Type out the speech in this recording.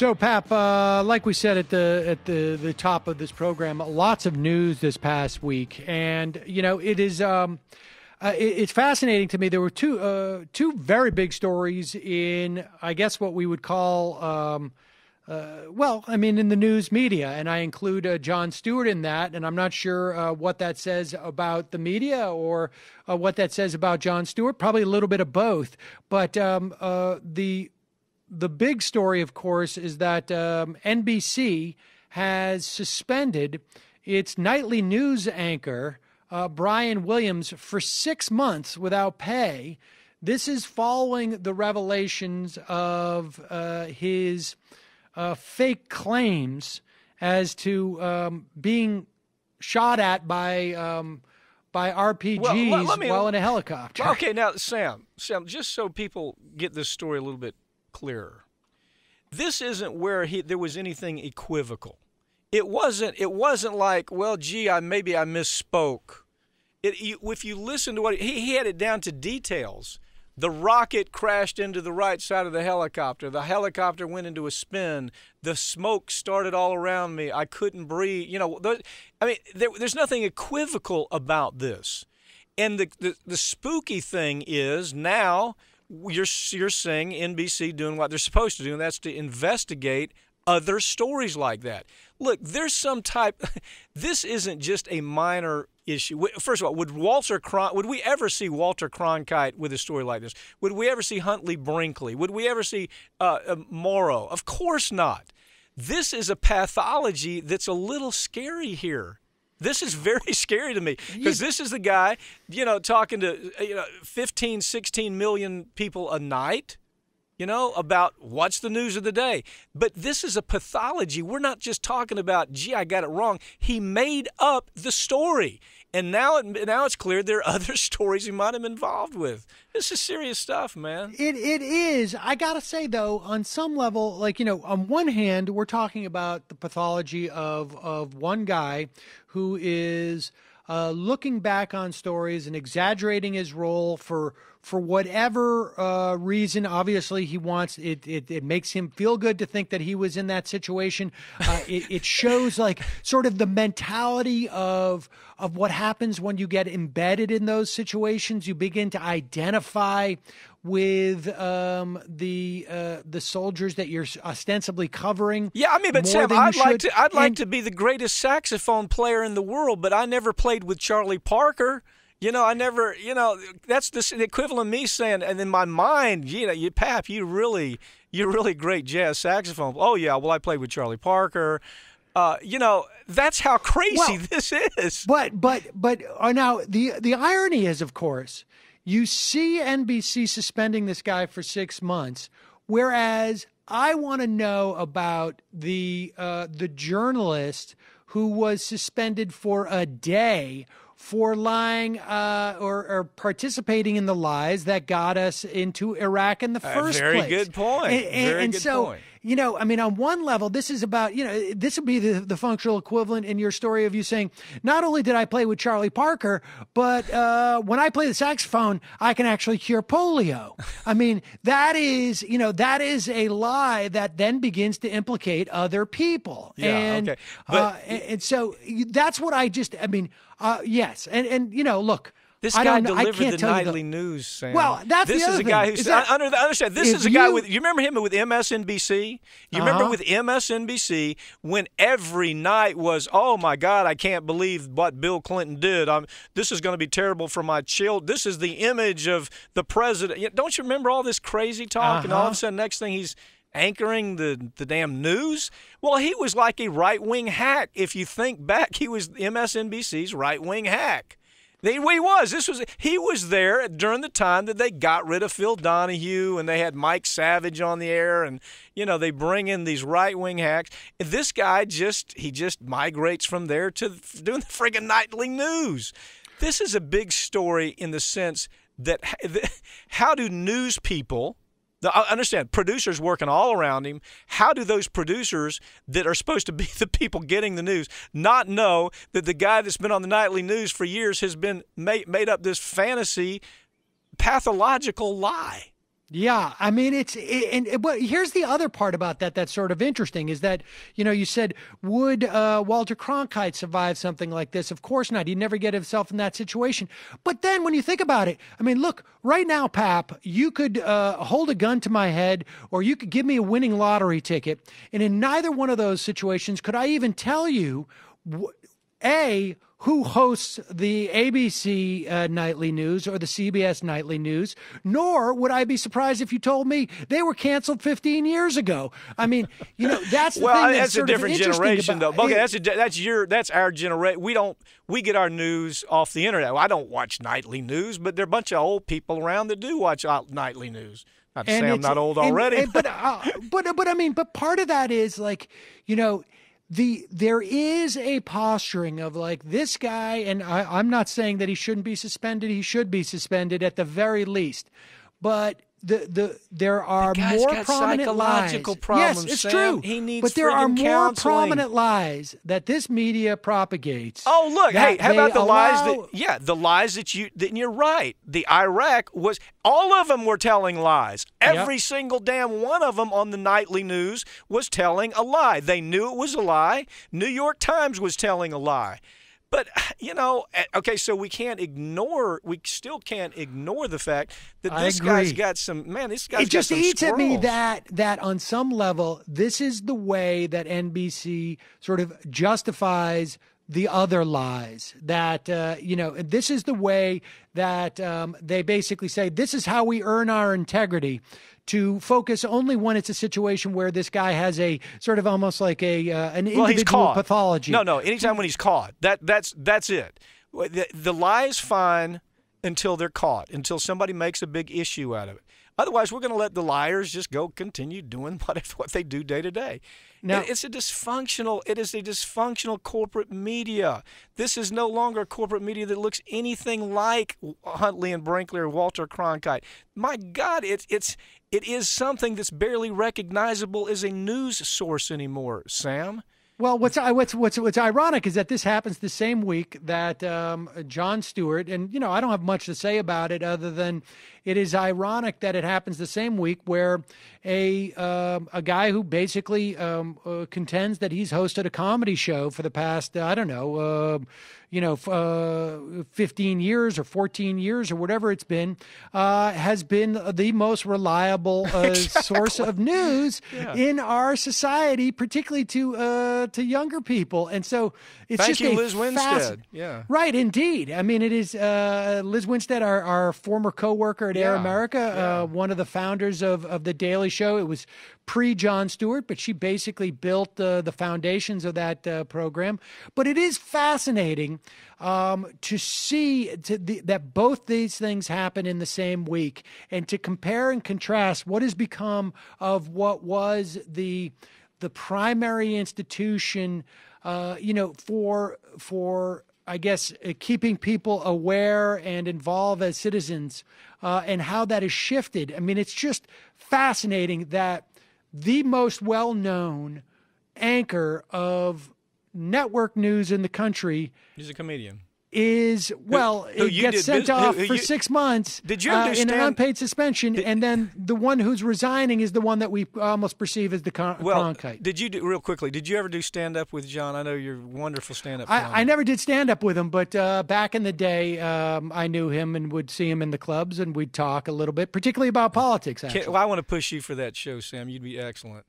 So, Pap, like we said at the top of this program, lots of news this past week, and it is it's fascinating to me. There were two very big stories in, I guess, what we would call in the news media, and I include Jon Stewart in that, and I'm not sure what that says about the media or what that says about Jon Stewart. Probably a little bit of both, but the big story, of course, is that NBC has suspended its nightly news anchor, Brian Williams, for 6 months without pay. This is following the revelations of his fake claims as to being shot at by RPGs while in a helicopter. Okay, now, Sam, just so people get this story a little bit clearer. This isn't where there was anything equivocal. It wasn't like, well, gee, maybe I misspoke. If you listen to what he had it down to details. The rocket crashed into the right side of the helicopter. The helicopter went into a spin. The smoke started all around me. I couldn't breathe. There's nothing equivocal about this. And the spooky thing is now you're seeing NBC doing what they're supposed to do, and that's to investigate other stories like that. Look, there's some type. This isn't just a minor issue. First of all, would we ever see Walter Cronkite with a story like this? Would we ever see Huntley Brinkley? Would we ever see Morrow? Of course not. This is a pathology that's a little scary here. This is very scary to me because this is the guy, talking to 15, 16 million people a night, about what's the news of the day. But this is a pathology. We're not just talking about, gee, I got it wrong. He made up the story. And now it's clear there are other stories he might have been involved with. This is serious stuff, man. It is. I got to say, though, on some level, on one hand, we're talking about the pathology of one guy who is looking back on stories and exaggerating his role for whatever reason. Obviously, he wants it. It makes him feel good to think that he was in that situation. It shows sort of the mentality of what happens when you get embedded in those situations. You begin to identify with the soldiers that you're ostensibly covering. Yeah, but Sam, I'd like to be the greatest saxophone player in the world, but I never played with Charlie Parker. I never, that's the equivalent of me saying, and in my mind, Pap, you're really great jazz saxophone. Oh yeah, well I played with Charlie Parker. That's how crazy this is. But now the irony is, of course, you see NBC suspending this guy for 6 months, whereas I want to know about the journalist who was suspended for a day for lying or participating in the lies that got us into Iraq in the first place. Very good point. And so, on one level, this is about, this would be the functional equivalent in your story of you saying, not only did I play with Charlie Parker, but when I play the saxophone, I can actually cure polio. That is a lie that then begins to implicate other people. Yeah, okay. And so that's what yes. And look, this guy delivered the nightly news, Sam. Well, that's this the other is a guy who's understand. This is a guy with. You remember him with MSNBC? You remember with MSNBC when every night was, oh my God, I can't believe what Bill Clinton did. This is going to be terrible for my children. This is the image of the president. Don't you remember all this crazy talk? And all of a sudden, next thing he's anchoring the damn news. Well, he was like a right-wing hack. If you think back, he was MSNBC's right-wing hack. He was there during the time that they got rid of Phil Donahue and they had Mike Savage on the air, and they bring in these right-wing hacks. And this guy just migrates from there to doing the friggin' nightly news. This is a big story in the sense that how do news people, I understand producers working all around him. How do those producers that are supposed to be the people getting the news not know that the guy that's been on the nightly news for years has been made up this fantasy pathological lie? Yeah, I mean but here's the other part about that that's sort of interesting is that you said would Walter Cronkite survive something like this? Of course not. He'd never get himself in that situation. But then when you think about it, I mean, look, right now, Pap, you could hold a gun to my head, or you could give me a winning lottery ticket, and in neither one of those situations could I even tell you who hosts the ABC Nightly News or the CBS Nightly News, nor would I be surprised if you told me they were canceled 15 years ago. I mean, that's the thing that's a different generation, though. Okay, that's our generation. We get our news off the internet. Well, I don't watch nightly news, but there are a bunch of old people around that do watch nightly news. Not to say I'm not old already. But I mean, but part of that is like, there is a posturing of like this guy, and I'm not saying that he shouldn't be suspended. He should be suspended at the very least. But there are more prominent psychological lies. Problems, yes, it's Sam. true. He needs but there are more counseling. prominent lies that this media propagates. Oh, look, hey, how about the lies the lies that you're right. The Iraq was, all of them were telling lies. Every single damn one of them on the nightly news was telling a lie. They knew it was a lie. New York Times was telling a lie. But, okay, so we still can't ignore the fact that this guy's got some, this guy's got some It just eats squirrels. at me that on some level, this is the way that NBC sort of justifies the other lies. That, this is the way that they basically say, this is how we earn our integrity, to focus only when it's a situation where this guy has a sort of almost like an individual pathology. No, anytime when he's caught, that's it. The lie is fine until they're caught, until somebody makes a big issue out of it. Otherwise, we're going to let the liars just continue doing what they do day to day. Now, it is a dysfunctional corporate media. This is no longer a corporate media that looks anything like Huntley and Brinkley or Walter Cronkite. My God, it is something that's barely recognizable as a news source anymore, Sam. Well, what's ironic is that this happens the same week that Jon Stewart, and I don't have much to say about it other than it is ironic that it happens the same week where a guy who basically contends that he's hosted a comedy show for the past 15 years or 14 years or whatever it's been, has been the most reliable source of news in our society, particularly to younger people. And so it's Thank you, Liz Winstead. Yeah. Right, indeed. I mean, it is Liz Winstead, our former co-worker at Air America, one of the founders of The Daily Show. It was pre-Jon Stewart, but she basically built the foundations of that program. But it is fascinating to see that both these things happen in the same week, and to compare and contrast what has become of what was the primary institution, for I guess keeping people aware and involved as citizens, and how that has shifted. I mean, it's just fascinating that the most well-known anchor of network news in the country, he's a comedian, gets sent off for 6 months in an unpaid suspension, and then the one who's resigning is the one that we almost perceive as the Cronkite. Did you ever do stand-up with John? I know you're a wonderful stand-up. I never did stand-up with him, but back in the day, I knew him and would see him in the clubs, and we'd talk a little bit, particularly about politics, actually. I want to push you for that show, Sam. You'd be excellent.